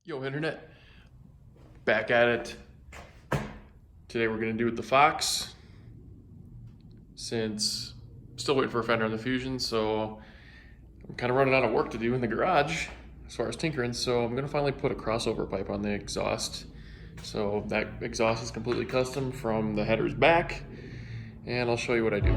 Yo, internet, back at it. Today we're gonna do with the Fox, since I'm still waiting for a fender on the Fusion, so I'm kind of running out of work to do in the garage as far as tinkering, so I'm gonna finally put a crossover pipe on the exhaust. So that exhaust is completely custom from the headers back, and I'll show you what I do.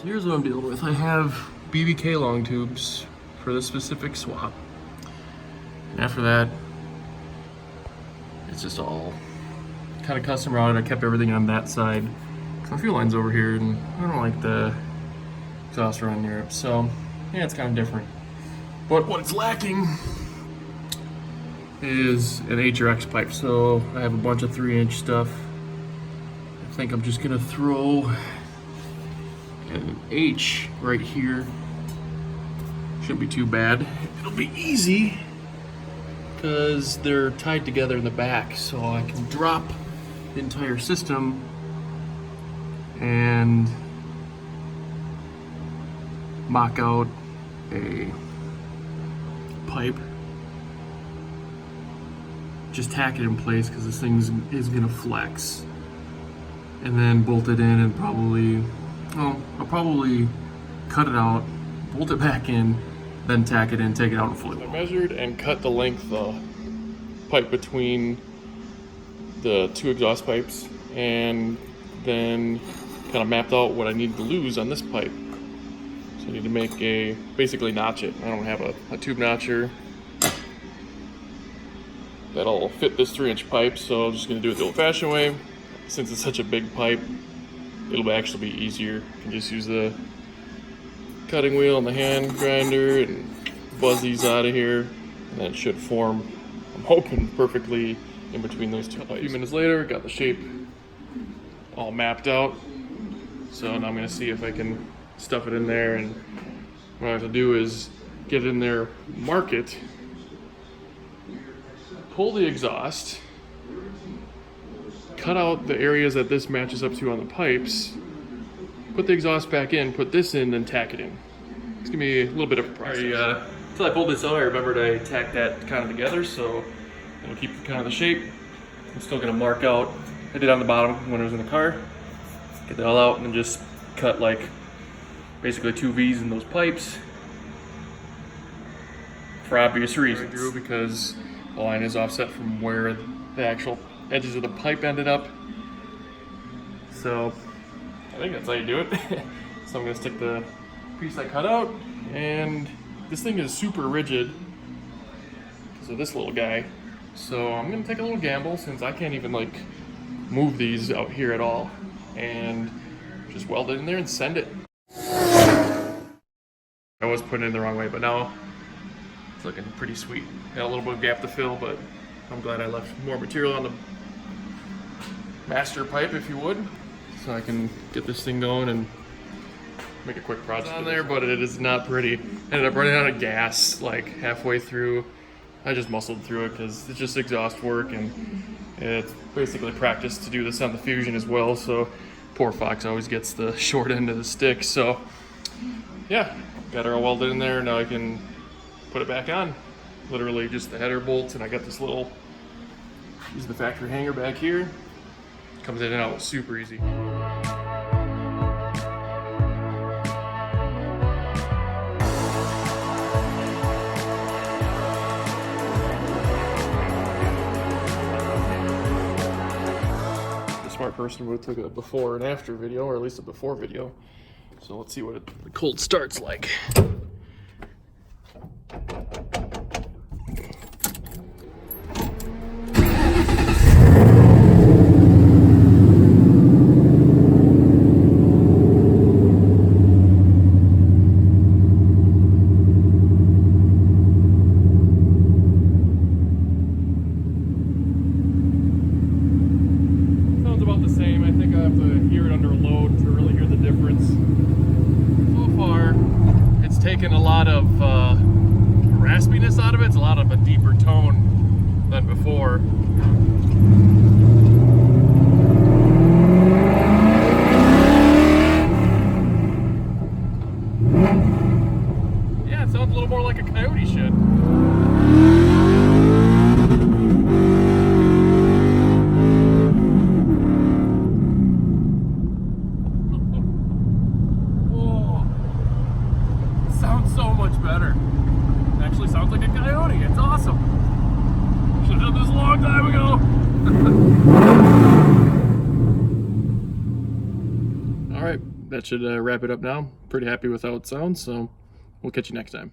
Here's what I'm dealing with. I have BBK long tubes for this specific swap. And after that, it's just all kind of custom routed. I kept everything on that side. My fuel line's over here, and I don't like the exhaust run near it. So, yeah, it's kind of different. But what it's lacking is an H or X pipe. So I have a bunch of 3-inch stuff. I think I'm just gonna throw an H right here. Shouldn't be too bad. It'll be easy because they're tied together in the back, so I can drop the entire system and mock out a pipe. Just tack it in place because this thing is gonna flex, and then bolt it in and I'll probably cut it out, bolt it back in, then tack it in, take it out and fully. I measured and cut the length of the pipe between the two exhaust pipes, and then kind of mapped out what I needed to lose on this pipe. So I need to basically notch it. I don't have a tube notcher that'll fit this 3-inch pipe, so I'm just gonna do it the old fashioned way. Since it's such a big pipe, it'll actually be easier. You can just use the cutting wheel and the hand grinder and buzz these out of here, and then it should form, I'm hoping, perfectly in between those two pipes. A few minutes later, got the shape all mapped out. So now I'm gonna see if I can stuff it in there, and what I have to do is get in there, mark it, pull the exhaust, cut out the areas that this matches up to on the pipes, put the exhaust back in, put this in, then tack it in. It's gonna be a little bit of a process. Until I pulled this out, I remembered I tacked that kind of together, so it'll keep kind of the shape. I'm still gonna mark out, I did on the bottom when I was in the car, get that all out, and then just cut like basically 2 V's in those pipes for obvious reasons. Because the line is offset from where the actual edges of the pipe ended up. So I think that's how you do it. So I'm gonna stick the piece I cut out, and this thing is super rigid because of this little guy. So I'm gonna take a little gamble, since I can't even like move these out here at all, and just weld it in there and send it. I was putting it in the wrong way, but now it's looking pretty sweet. Got a little bit of gap to fill, but I'm glad I left more material on the master pipe, if you would, so I can get this thing going and make a quick project on there. But it is not pretty. Ended up running out of gas like halfway through. I just muscled through it because it's just exhaust work, and it's basically practice to do this on the Fusion as well, so poor Fox always gets the short end of the stick. So yeah, got her all welded in there. Now I can put it back on. Literally just the header bolts, and I got this little, use the factory hanger back here. Comes in and out super easy. The smart person would have took a before and after video, or at least a before video. So let's see what the cold start's like. it's a lot of a deeper tone than before. Yeah, it sounds a little more like a Coyote should. So much better. Actually sounds like a Coyote. It's awesome. Should have done this a long time ago. All right, that should wrap it up now. Pretty happy with how it sounds, so we'll catch you next time.